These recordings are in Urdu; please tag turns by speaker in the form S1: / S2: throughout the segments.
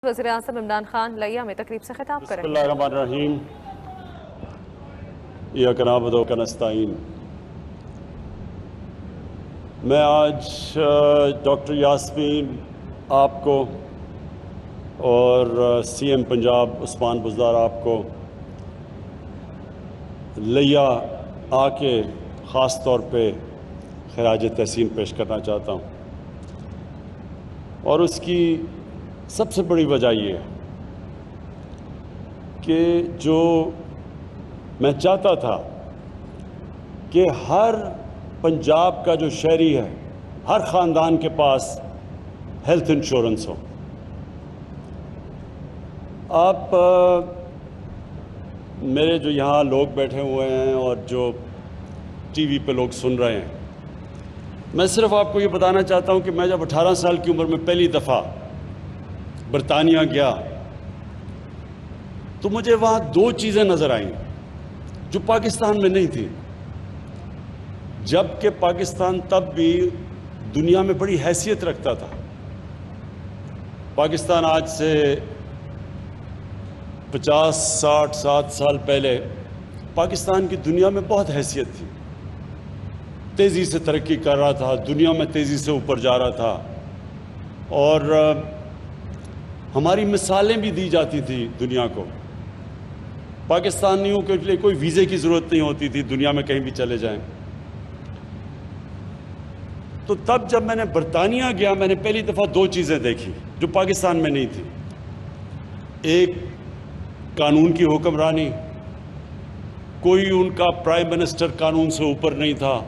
S1: وزیر اعظم عمران خان لیا میں تقریب سے خطاب کریں گے۔
S2: بسم اللہ الرحمن الرحیم ایاک نعبد و ایاک نستعین۔ میں آج ڈاکٹر یاسمین آپ کو اور سی ایم پنجاب عثمان بزدار آپ کو لیا آ کے خاص طور پہ خراج تحسین پیش کرنا چاہتا ہوں، اور اس کی سب سے بڑی وجہ یہ ہے کہ جو میں چاہتا تھا کہ ہر پنجاب کا جو شہری ہے، ہر خاندان کے پاس ہیلتھ انشورنس ہو۔ آپ میرے جو یہاں لوگ بیٹھے ہوئے ہیں اور جو ٹی وی پہ لوگ سن رہے ہیں، میں صرف آپ کو یہ بتانا چاہتا ہوں کہ میں جب 18 سال کی عمر میں پہلی دفعہ برطانیہ گیا تو مجھے وہاں دو چیزیں نظر آئیں جو پاکستان میں نہیں تھی، جبکہ پاکستان تب بھی دنیا میں بڑی حیثیت رکھتا تھا۔ پاکستان آج سے 50 60 7 سال پہلے پاکستان کی دنیا میں بہت حیثیت تھی، تیزی سے ترقی کر رہا تھا، دنیا میں تیزی سے اوپر جا رہا تھا، اور ہماری مثالیں بھی دی جاتی تھی دنیا کو۔ پاکستانیوں کے لیے کوئی ویزے کی ضرورت نہیں ہوتی تھی، دنیا میں کہیں بھی چلے جائیں۔ تو تب جب میں نے برطانیہ گیا، میں نے پہلی دفعہ دو چیزیں دیکھی جو پاکستان میں نہیں تھی۔ ایک، قانون کی حکمرانی، کوئی ان کا پرائم منسٹر قانون سے اوپر نہیں تھا،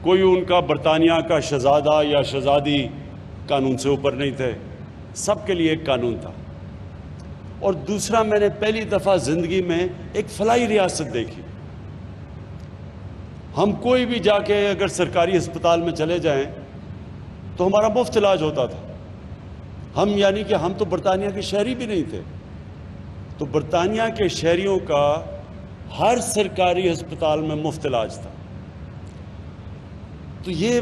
S2: کوئی ان کا برطانیہ کا شہزادہ یا شہزادی قانون سے اوپر نہیں تھے، سب کے لیے ایک قانون تھا۔ اور دوسرا، میں نے پہلی دفعہ زندگی میں ایک فلاحی ریاست دیکھی۔ ہم کوئی بھی جا کے اگر سرکاری ہسپتال میں چلے جائیں تو ہمارا مفت علاج ہوتا تھا۔ ہم یعنی کہ ہم تو برطانیہ کے شہری بھی نہیں تھے، تو برطانیہ کے شہریوں کا ہر سرکاری ہسپتال میں مفت علاج تھا۔ تو یہ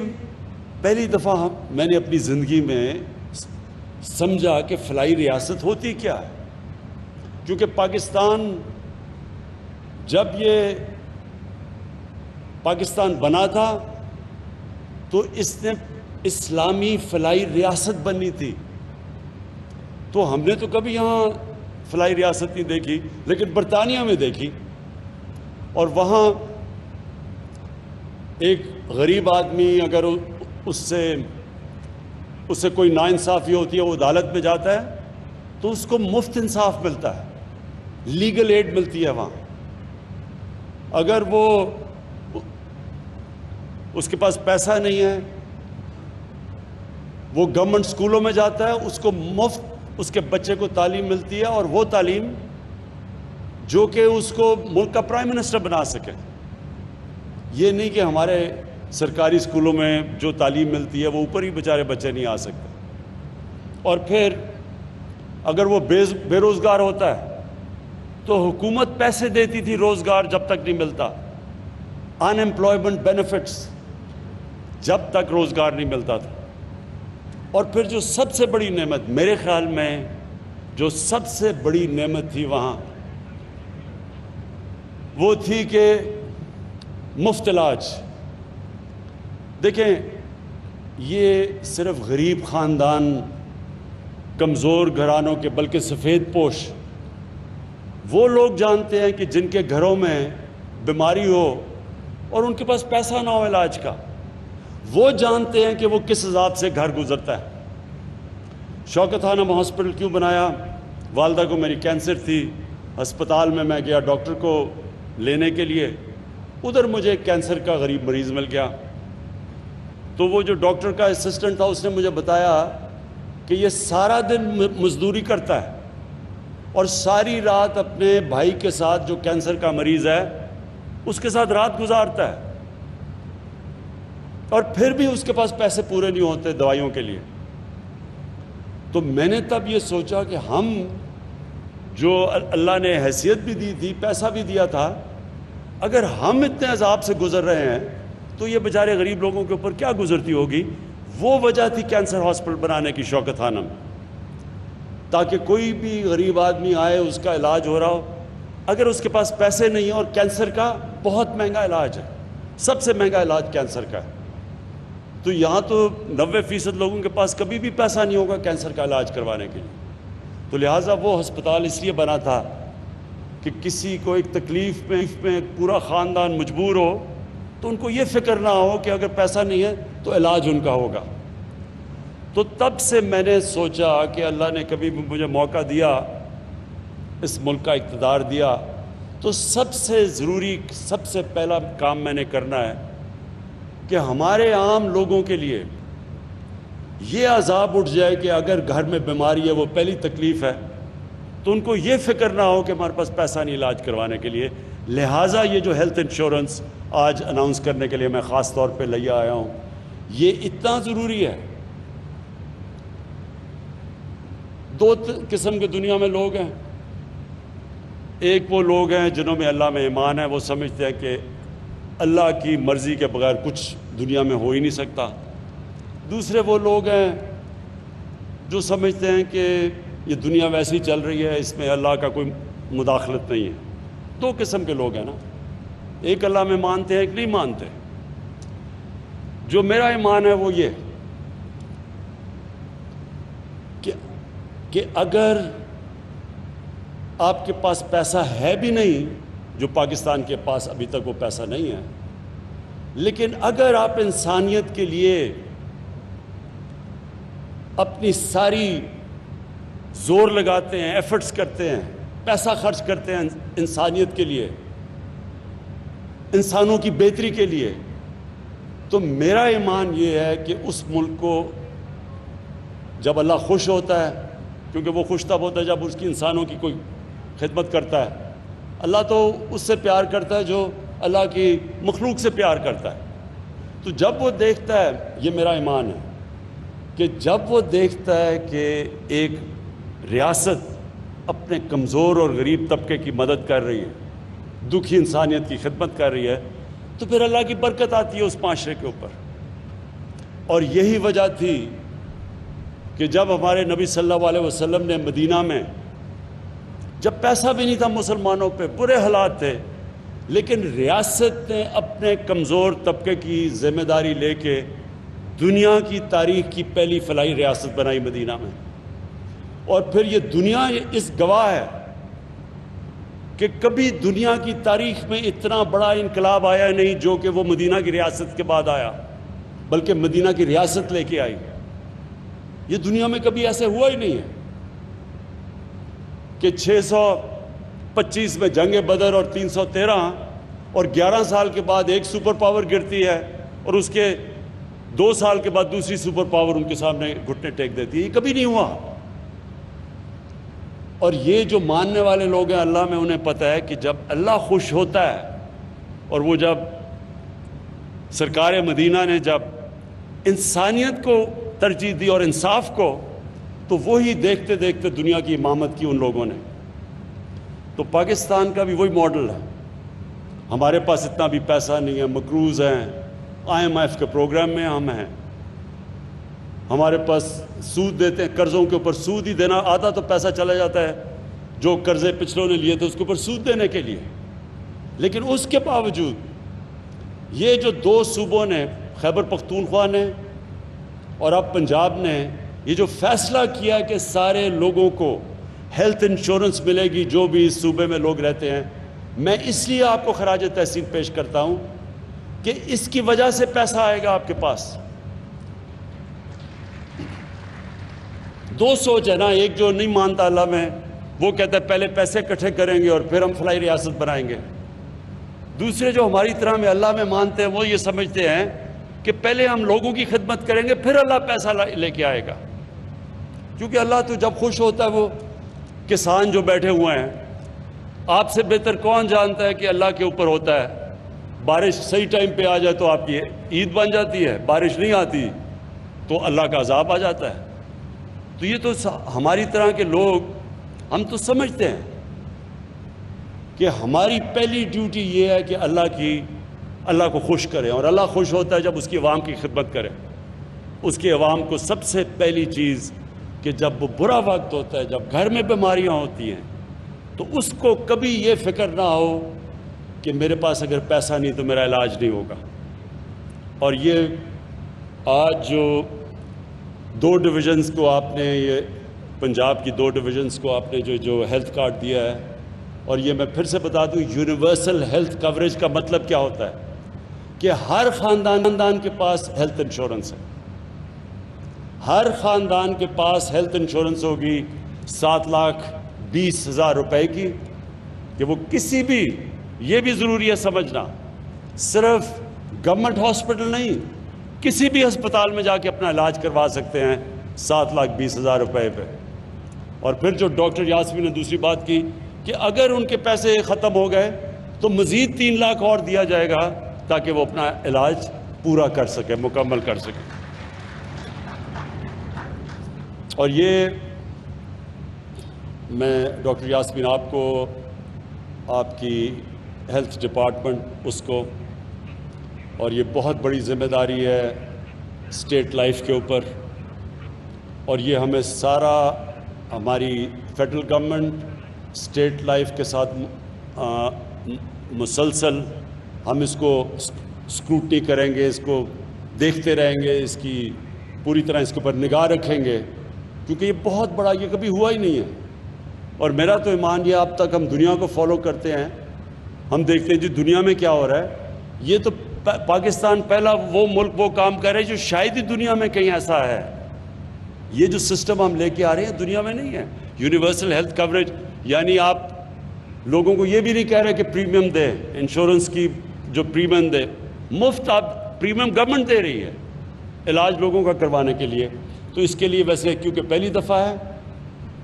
S2: پہلی دفعہ میں نے اپنی زندگی میں سمجھا کہ فلاحی ریاست ہوتی کیا ہے، کیونکہ پاکستان جب یہ پاکستان بنا تھا تو اس نے اسلامی فلاحی ریاست بنی تھی، تو ہم نے تو کبھی یہاں فلاحی ریاست نہیں دیکھی، لیکن برطانیہ میں دیکھی۔ اور وہاں ایک غریب آدمی اگر اس سے کوئی ناانصافی ہوتی ہے، وہ عدالت میں جاتا ہے تو اس کو مفت انصاف ملتا ہے، لیگل ایڈ ملتی ہے وہاں۔ اگر اس کے پاس پیسہ نہیں ہے، وہ گورنمنٹ سکولوں میں جاتا ہے، اس کو مفت اس کے بچے کو تعلیم ملتی ہے، اور وہ تعلیم جو کہ اس کو ملک کا پرائم منسٹر بنا سکے۔ یہ نہیں کہ ہمارے سرکاری سکولوں میں جو تعلیم ملتی ہے وہ اوپر ہی بیچارے بچے نہیں آ سکتے۔ اور پھر اگر وہ بے روزگار ہوتا ہے تو حکومت پیسے دیتی تھی روزگار جب تک نہیں ملتا، ان ایمپلائمنٹ بینیفٹس جب تک روزگار نہیں ملتا تھا۔ اور پھر جو سب سے بڑی نعمت، میرے خیال میں جو سب سے بڑی نعمت تھی وہاں، وہ تھی کہ مفت علاج۔ دیکھیں، یہ صرف غریب خاندان، کمزور گھرانوں کے، بلکہ سفید پوش وہ لوگ جانتے ہیں کہ جن کے گھروں میں بیماری ہو اور ان کے پاس پیسہ نہ ہو علاج کا، وہ جانتے ہیں کہ وہ کس حساب سے گھر گزرتا ہے۔ شوکت خانم ہاسپٹل کیوں بنایا؟ والدہ کو میری کینسر تھی، ہسپتال میں گیا ڈاکٹر کو لینے کے لیے، ادھر مجھے کینسر کا غریب مریض مل گیا۔ تو وہ جو ڈاکٹر کا اسسٹنٹ تھا، اس نے مجھے بتایا کہ یہ سارا دن مزدوری کرتا ہے اور ساری رات اپنے بھائی کے ساتھ جو کینسر کا مریض ہے اس کے ساتھ رات گزارتا ہے، اور پھر بھی اس کے پاس پیسے پورے نہیں ہوتے دوائیوں کے لیے۔ تو میں نے تب یہ سوچا کہ ہم جو اللہ نے حیثیت بھی دی تھی، پیسہ بھی دیا تھا، اگر ہم اتنے عذاب سے گزر رہے ہیں تو یہ بیچارے غریب لوگوں کے اوپر کیا گزرتی ہوگی۔ وہ وجہ تھی کینسر ہاسپٹل بنانے کی شوکت خانم۔ تاکہ کوئی بھی غریب آدمی آئے اس کا علاج ہو رہا ہو. اگر اس کے پاس پیسے نہیں ہیں، اور کینسر کا بہت مہنگا علاج ہے، سب سے مہنگا علاج کینسر کا ہے، تو یہاں تو 90% لوگوں کے پاس کبھی بھی پیسہ نہیں ہوگا کینسر کا علاج کروانے کے لیے. تو لہٰذا وہ ہسپتال اس لیے بنا تھا کہ کسی کو ایک تکلیف میں پورا خاندان مجبور ہو تو ان کو یہ فکر نہ ہو کہ اگر پیسہ نہیں ہے تو علاج ان کا ہوگا. تو تب سے میں نے سوچا کہ اللہ نے کبھی بھی مجھے موقع دیا، اس ملک کا اقتدار دیا، تو سب سے ضروری، سب سے پہلا کام میں نے کرنا ہے کہ ہمارے عام لوگوں کے لیے یہ عذاب اٹھ جائے کہ اگر گھر میں بیماری ہے، وہ پہلی تکلیف ہے، تو ان کو یہ فکر نہ ہو کہ ہمارے پاس پیسہ نہیں علاج کروانے کے لیے. لہٰذا یہ جو ہیلتھ انشورنس آج اناؤنس کرنے کے لیے میں خاص طور پہ لے آیا ہوں، یہ اتنا ضروری ہے. دو قسم کے دنیا میں لوگ ہیں. ایک وہ لوگ ہیں جنہوں میں اللہ میں ایمان ہے، وہ سمجھتے ہیں کہ اللہ کی مرضی کے بغیر کچھ دنیا میں ہو ہی نہیں سکتا. دوسرے وہ لوگ ہیں جو سمجھتے ہیں کہ یہ دنیا ویسی چل رہی ہے، اس میں اللہ کا کوئی مداخلت نہیں ہے. دو قسم کے لوگ ہیں نا، ایک اللہ میں مانتے ہیں، ایک نہیں مانتے. جو میرا ایمان ہے وہ یہ کہ اگر آپ کے پاس پیسہ ہے بھی نہیں، جو پاکستان کے پاس ابھی تک وہ پیسہ نہیں ہے، لیکن اگر آپ انسانیت کے لیے اپنی ساری زور لگاتے ہیں، ایفرٹس کرتے ہیں، پیسہ خرچ کرتے ہیں انسانیت کے لیے، انسانوں کی بہتری کے لیے، تو میرا ایمان یہ ہے کہ اس ملک کو جب اللہ خوش ہوتا ہے، کیونکہ وہ خوش تب ہوتا ہے جب اس کی انسانوں کی کوئی خدمت کرتا ہے. اللہ تو اس سے پیار کرتا ہے جو اللہ کی مخلوق سے پیار کرتا ہے. تو جب وہ دیکھتا ہے، یہ میرا ایمان ہے کہ جب وہ دیکھتا ہے کہ ایک ریاست اپنے کمزور اور غریب طبقے کی مدد کر رہی ہے، دکھی انسانیت کی خدمت کر رہی ہے، تو پھر اللہ کی برکت آتی ہے اس معاشرے کے اوپر. اور یہی وجہ تھی کہ جب ہمارے نبی صلی اللہ علیہ وسلم نے مدینہ میں، جب پیسہ بھی نہیں تھا مسلمانوں پہ، برے حالات تھے، لیکن ریاست نے اپنے کمزور طبقے کی ذمہ داری لے کے دنیا کی تاریخ کی پہلی فلاحی ریاست بنائی مدینہ میں. اور پھر یہ دنیا اس گواہ ہے کہ کبھی دنیا کی تاریخ میں اتنا بڑا انقلاب آیا نہیں جو کہ وہ مدینہ کی ریاست کے بعد آیا، بلکہ مدینہ کی ریاست لے کے آئی. یہ دنیا میں کبھی ایسے ہوا ہی نہیں ہے کہ 625 میں جنگ بدر اور 313 اور 11 سال کے بعد ایک سپر پاور گرتی ہے اور اس کے 2 سال کے بعد دوسری سپر پاور ان کے سامنے گھٹنے ٹیک دیتی ہے. یہ کبھی نہیں ہوا. اور یہ جو ماننے والے لوگ ہیں اللہ میں، انہیں پتہ ہے کہ جب اللہ خوش ہوتا ہے، اور وہ جب سرکار مدینہ نے جب انسانیت کو ترجیح دی اور انصاف کو، تو وہی دیکھتے دیکھتے دنیا کی امامت کی ان لوگوں نے. تو پاکستان کا بھی وہی ماڈل ہے. ہمارے پاس اتنا بھی پیسہ نہیں ہے، مقروض ہیں، IMF کے پروگرام میں ہم ہیں، ہمارے پاس سود دیتے ہیں، قرضوں کے اوپر سود ہی دینا، آدھا تو پیسہ چلا جاتا ہے جو قرضے پچھلوں نے لیے تھے اس کے اوپر سود دینے کے لیے. لیکن اس کے باوجود یہ جو 2 صوبوں نے، خیبر پختونخوا نے اور اب پنجاب نے، یہ جو فیصلہ کیا کہ سارے لوگوں کو ہیلتھ انشورنس ملے گی جو بھی اس صوبے میں لوگ رہتے ہیں، میں اس لیے آپ کو خراج تحسین پیش کرتا ہوں کہ اس کی وجہ سے پیسہ آئے گا آپ کے پاس. 2 سوچ ہے نا، ایک جو نہیں مانتا اللہ میں، وہ کہتا ہے پہلے پیسے اکٹھے کریں گے اور پھر ہم فلاحی ریاست بنائیں گے. دوسرے جو ہماری طرح میں اللہ میں مانتے ہیں، وہ یہ سمجھتے ہیں کہ پہلے ہم لوگوں کی خدمت کریں گے پھر اللہ پیسہ لے کے آئے گا. کیونکہ اللہ تو جب خوش ہوتا ہے، وہ کسان جو بیٹھے ہوئے ہیں، آپ سے بہتر کون جانتا ہے کہ اللہ کے اوپر ہوتا ہے. بارش صحیح ٹائم پہ آ جائے تو آپ کی عید بن جاتی ہے، بارش نہیں آتی تو اللہ کا عذاب آ جاتا ہے. تو یہ تو ہماری طرح کے لوگ، ہم تو سمجھتے ہیں کہ ہماری پہلی ڈیوٹی یہ ہے کہ اللہ کو خوش کریں، اور اللہ خوش ہوتا ہے جب اس کی عوام کی خدمت کرے. اس کی عوام کو سب سے پہلی چیز کہ جب وہ برا وقت ہوتا ہے، جب گھر میں بیماریاں ہوتی ہیں، تو اس کو کبھی یہ فکر نہ ہو کہ میرے پاس اگر پیسہ نہیں تو میرا علاج نہیں ہوگا۔ اور یہ آج جو 2 ڈویژنز کو آپ نے، یہ پنجاب کی 2 ڈویژنز کو آپ نے جو ہیلتھ کارڈ دیا ہے، اور یہ میں پھر سے بتا دوں، یونیورسل ہیلتھ کوریج کا مطلب کیا ہوتا ہے کہ ہر خاندان کے پاس ہیلتھ انشورنس ہے، ہر خاندان کے پاس ہیلتھ انشورنس ہوگی 7,20,000 روپے کی، کہ وہ کسی بھی، یہ بھی ضروری ہے سمجھنا، صرف گورنمنٹ ہاسپٹل نہیں، کسی بھی ہسپتال میں جا کے اپنا علاج کروا سکتے ہیں 7,20,000 روپے پہ۔ اور پھر جو ڈاکٹر یاسمین نے دوسری بات کی کہ اگر ان کے پیسے ختم ہو گئے تو مزید 3 لاکھ اور دیا جائے گا تاکہ وہ اپنا علاج پورا کر سکے، مکمل کر سکے۔ اور یہ میں ڈاکٹر یاسمین آپ کو، آپ کی ہیلتھ ڈپارٹمنٹ اس کو، اور یہ بہت بڑی ذمہ داری ہے اسٹیٹ لائف کے اوپر، اور یہ ہمیں سارا، ہماری فیڈرل گورنمنٹ اسٹیٹ لائف کے ساتھ مسلسل ہم اس کو اسکروٹنی کریں گے، اس کو دیکھتے رہیں گے، اس کی پوری طرح اس کے اوپر نگاہ رکھیں گے، کیونکہ یہ بہت بڑا، یہ کبھی ہوا ہی نہیں ہے۔ اور میرا تو ایمان یہ، اب تک ہم دنیا کو فالو کرتے ہیں، ہم دیکھتے ہیں جی دنیا میں کیا ہو رہا ہے، یہ تو پاکستان پہلا وہ ملک وہ کام کر رہے ہیں جو شاید ہی دنیا میں کہیں ایسا ہے۔ یہ جو سسٹم ہم لے کے آ رہے ہیں دنیا میں نہیں ہے، یونیورسل ہیلتھ کوریج، یعنی آپ لوگوں کو یہ بھی نہیں کہہ رہے کہ پریمیم دے، انشورنس کی جو پریمیم دے، مفت آپ پریمیم گورنمنٹ دے رہی ہے علاج لوگوں کا کروانے کے لیے۔ تو اس کے لیے ویسے کیونکہ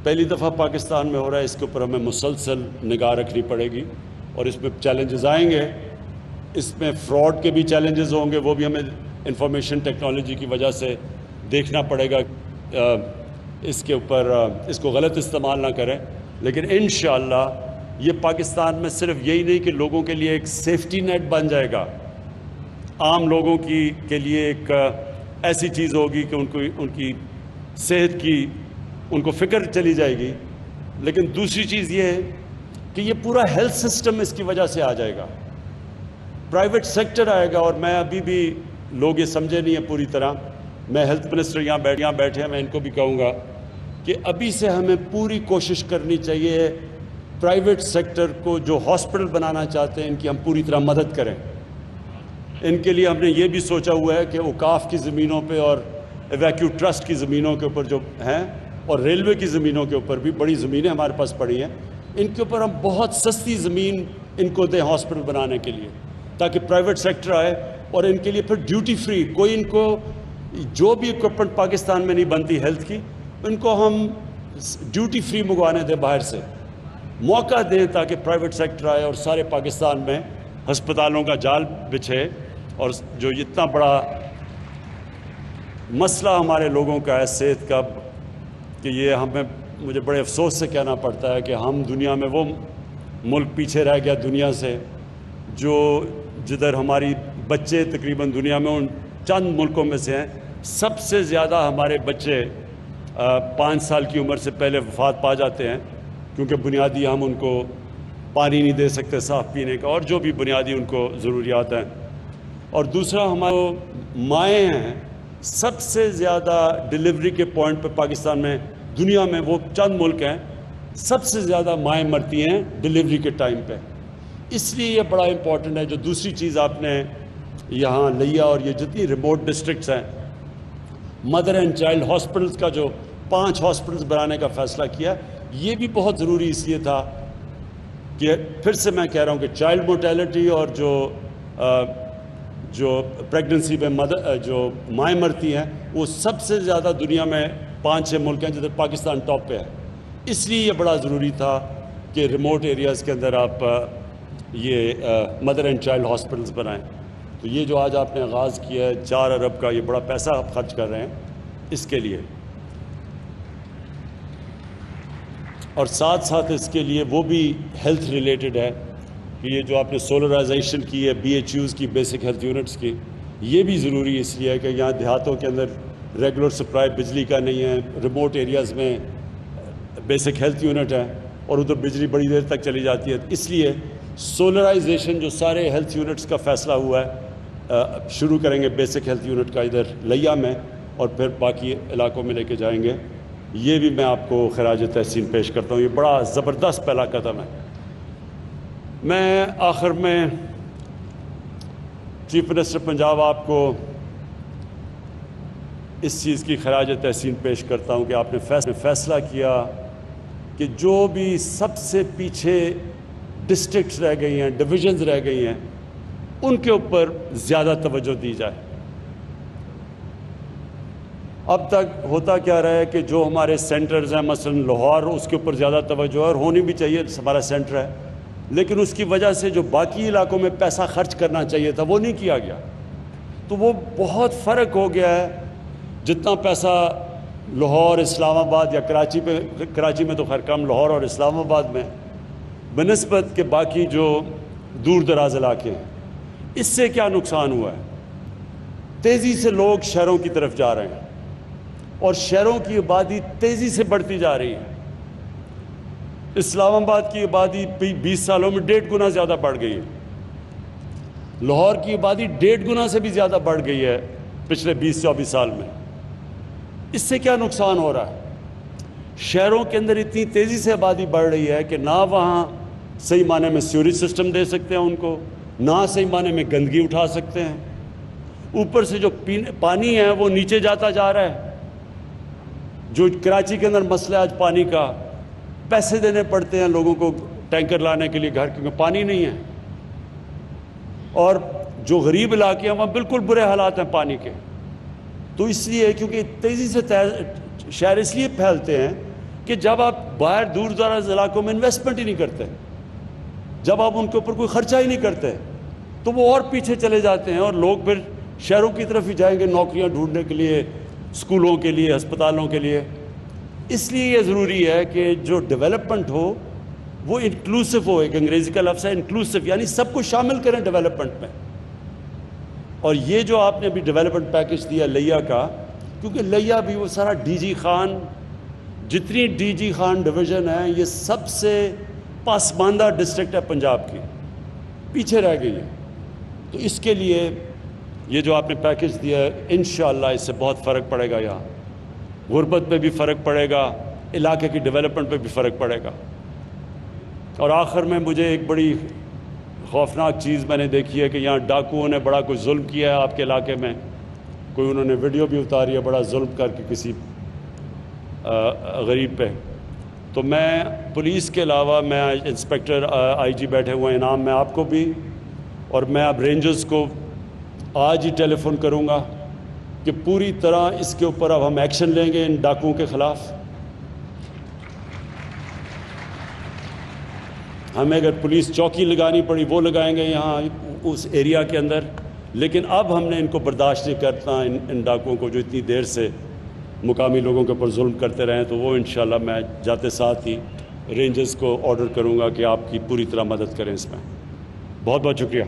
S2: پہلی دفعہ پاکستان میں ہو رہا ہے، اس کے اوپر ہمیں مسلسل نگاہ رکھنی پڑے گی، اور اس میں چیلنجز آئیں گے، اس میں فراڈ کے بھی چیلنجز ہوں گے، وہ بھی ہمیں انفارمیشن ٹیکنالوجی کی وجہ سے دیکھنا پڑے گا، اس کے اوپر اس کو غلط استعمال نہ کریں۔ لیکن انشاءاللہ یہ پاکستان میں صرف یہی نہیں کہ لوگوں کے لیے ایک سیفٹی نیٹ بن جائے گا، عام لوگوں کے لیے ایک ایسی چیز ہوگی کہ ان کی صحت کی ان کو فکر چلی جائے گی، لیکن دوسری چیز یہ ہے کہ یہ پورا ہیلتھ سسٹم اس کی وجہ سے آ جائے گا، پرائیویٹ سیکٹر آئے گا۔ اور میں ابھی بھی، لوگ یہ سمجھے نہیں ہیں پوری طرح، میں ہیلتھ منسٹر یہاں بیٹھے ہیں، میں ان کو بھی کہوں گا کہ ابھی سے ہمیں پوری کوشش کرنی چاہیے پرائیویٹ سیکٹر کو جو ہاسپٹل بنانا چاہتے ہیں ان کی ہم پوری طرح مدد کریں۔ ان کے لیے ہم نے یہ بھی سوچا ہوا ہے کہ اوقاف کی زمینوں پہ اور ایویکیو ٹرسٹ کی زمینوں کے اوپر جو ہیں، اور ریلوے کی زمینوں کے اوپر بھی بڑی زمینیں ہمارے پاس پڑی ہیں، ان کے اوپر ہم بہت سستی زمین ان کو دیں ہاسپٹل بنانے کے لیے، تاکہ پرائیویٹ سیکٹر آئے، اور ان کے لیے پھر ڈیوٹی فری، کوئی ان کو جو بھی اکوپمنٹ پاکستان میں نہیں بنتی ہیلتھ کی، ان کو ہم ڈیوٹی فری منگوانے دیں، باہر سے موقع دیں، تاکہ پرائیویٹ سیکٹر آئے اور سارے پاکستان میں ہسپتالوں کا جال بچھے۔ اور جو اتنا بڑا مسئلہ ہمارے لوگوں کا ہے صحت کا، کہ یہ مجھے بڑے افسوس سے کہنا پڑتا ہے کہ ہم دنیا میں وہ ملک پیچھے رہ گیا دنیا سے، جدھر ہماری بچے تقریباً دنیا میں ان چند ملکوں میں سے ہیں، سب سے زیادہ ہمارے بچے 5 سال کی عمر سے پہلے وفات پا جاتے ہیں، کیونکہ بنیادی ہم ان کو پانی نہیں دے سکتے صاف پینے کا، اور جو بھی بنیادی ان کو ضروریات ہیں۔ اور دوسرا، ہمارے مائیں ہیں، سب سے زیادہ ڈیلیوری کے پوائنٹ پہ پاکستان میں، دنیا میں وہ چند ملک ہیں، سب سے زیادہ مائیں مرتی ہیں ڈیلیوری کے ٹائم پہ۔ اس لیے یہ بڑا امپورٹنٹ ہے۔ جو دوسری چیز آپ نے یہاں لیا، اور یہ جتنی ریموٹ ڈسٹرکٹس ہیں، مدر اینڈ چائلڈ ہاسپٹلس کا جو 5 ہاسپٹلس بنانے کا فیصلہ کیا، یہ بھی بہت ضروری اس لیے تھا کہ پھر سے میں کہہ رہا ہوں کہ چائلڈ مورٹیلٹی اور جو پریگننسی میں جو مائیں مرتی ہیں، وہ سب سے زیادہ دنیا میں 5-6 ملک ہیں جدھر پاکستان ٹاپ پہ ہے۔ اس لیے یہ بڑا ضروری تھا کہ ریموٹ ایریاز کے اندر آپ یہ مدر اینڈ چائلڈ ہاسپٹلس بنائیں۔ تو یہ جو آج آپ نے آغاز کیا ہے 4 ارب کا، یہ بڑا پیسہ آپ خرچ کر رہے ہیں اس کے لیے، اور ساتھ ساتھ اس کے لیے وہ بھی ہیلتھ ریلیٹڈ ہے کہ یہ جو آپ نے سولرائزیشن کی ہے BHUs کی، بیسک ہیلتھ یونٹس کی، یہ بھی ضروری اس لیے ہے کہ یہاں دیہاتوں کے اندر ریگولر سپلائی بجلی کا نہیں ہے، ریموٹ ایریاز میں بیسک ہیلتھ یونٹ ہے اور ادھر بجلی بڑی دیر تک چلی جاتی ہے. اس لیے سولرائزیشن جو سارے ہیلتھ یونٹس کا فیصلہ ہوا ہے، شروع کریں گے بیسک ہیلتھ یونٹ کا ادھر لیا میں اور پھر باقی علاقوں میں لے کے جائیں گے. یہ بھی میں آپ کو خراج تحسین پیش کرتا ہوں. یہ بڑا زبردست پہلا قدم ہے. میں آخر میں چیف منسٹر پنجاب آپ کو اس چیز کی خراج تحسین پیش کرتا ہوں کہ آپ نے فیصلہ کیا کہ جو بھی سب سے پیچھے ڈسٹرکٹس رہ گئی ہیں، ڈویژنز رہ گئی ہیں، ان کے اوپر زیادہ توجہ دی جائے. اب تک ہوتا کیا رہا ہے کہ جو ہمارے سینٹرز ہیں، مثلا لاہور، اس کے اوپر زیادہ توجہ ہے اور ہونی بھی چاہیے، ہمارا سینٹر ہے، لیکن اس کی وجہ سے جو باقی علاقوں میں پیسہ خرچ کرنا چاہیے تھا وہ نہیں کیا گیا. تو وہ بہت فرق ہو گیا ہے. جتنا پیسہ لاہور، اسلام آباد یا کراچی میں تو خیر کم، لاہور اور اسلام آباد میں بنسبت کے باقی جو دور دراز علاقے ہیں، اس سے کیا نقصان ہوا ہے؟ تیزی سے لوگ شہروں کی طرف جا رہے ہیں اور شہروں کی آبادی تیزی سے بڑھتی جا رہی ہے. اسلام آباد کی آبادی 20 سالوں میں 1.5 گنا زیادہ بڑھ گئی ہے. لاہور کی آبادی 1.5 گنا سے بھی زیادہ بڑھ گئی ہے پچھلے 20-24 سال میں. اس سے کیا نقصان ہو رہا ہے؟ شہروں کے اندر اتنی تیزی سے آبادی بڑھ رہی ہے کہ نہ وہاں صحیح معنی میں سیوریج سسٹم دے سکتے ہیں ان کو، نہ صحیح معنی میں گندگی اٹھا سکتے ہیں. اوپر سے جو پانی ہے وہ نیچے جاتا جا رہا ہے. جو کراچی کے اندر مسئلہ ہے آج پانی کا، پیسے دینے پڑتے ہیں لوگوں کو ٹینکر لانے کے لیے گھر، کیونکہ پانی نہیں ہے. اور جو غریب علاقے ہیں وہاں بالکل برے حالات ہیں پانی کے. تو اس لیے کیونکہ تیزی سے شہر اس لیے پھیلتے ہیں کہ جب آپ باہر دور دراز علاقوں میں انویسٹمنٹ ہی نہیں کرتے، جب آپ ان کے اوپر کوئی خرچہ ہی نہیں کرتے، تو وہ اور پیچھے چلے جاتے ہیں اور لوگ پھر شہروں کی طرف ہی جائیں گے نوکریاں ڈھونڈنے کے لیے، اسکولوں کے لیے، ہسپتالوں کے لیے. اس لیے یہ ضروری ہے کہ جو ڈیولپمنٹ ہو وہ انکلوسیو ہو. ایک انگریزی کا لفظ ہے انکلوسیو، یعنی سب کو شامل کریں ڈیولپمنٹ میں. اور یہ جو آپ نے ابھی ڈیولپمنٹ پیکج دیا لیا کا، کیونکہ لیا بھی وہ سارا ڈی جی خان، جتنی ڈی جی خان ڈویژن ہے، یہ سب سے پسماندہ ڈسٹرکٹ ہے پنجاب کی، پیچھے رہ گئی ہے. تو اس کے لیے یہ جو آپ نے پیکج دیا ہے، انشاءاللہ اس سے بہت فرق پڑے گا. یہاں غربت پہ بھی فرق پڑے گا، علاقے کی ڈیولپمنٹ پہ بھی فرق پڑے گا. اور آخر میں مجھے ایک بڑی خوفناک چیز میں نے دیکھی ہے کہ یہاں ڈاکوؤں نے بڑا کوئی ظلم کیا ہے آپ کے علاقے میں. کوئی انہوں نے ویڈیو بھی اتاری ہے بڑا ظلم کر کے کسی غریب پہ. تو میں پولیس کے علاوہ، میں انسپیکٹر آئی جی بیٹھے ہوئے ہیں انعام میں آپ کو بھی، اور میں اب رینجرز کو آج ہی ٹیلی فون کروں گا کہ پوری طرح اس کے اوپر اب ہم ایکشن لیں گے ان ڈاکوؤں کے خلاف. ہمیں اگر پولیس چوکی لگانی پڑی وہ لگائیں گے یہاں اس ایریا کے اندر، لیکن اب ہم نے ان کو برداشت نہیں کرتا، ان ڈاکوؤں کو جو اتنی دیر سے مقامی لوگوں کے اوپر ظلم کرتے رہے. تو وہ انشاءاللہ میں جاتے ساتھ ہی رینجرز کو آرڈر کروں گا کہ آپ کی پوری طرح مدد کریں اس میں. بہت بہت شکریہ.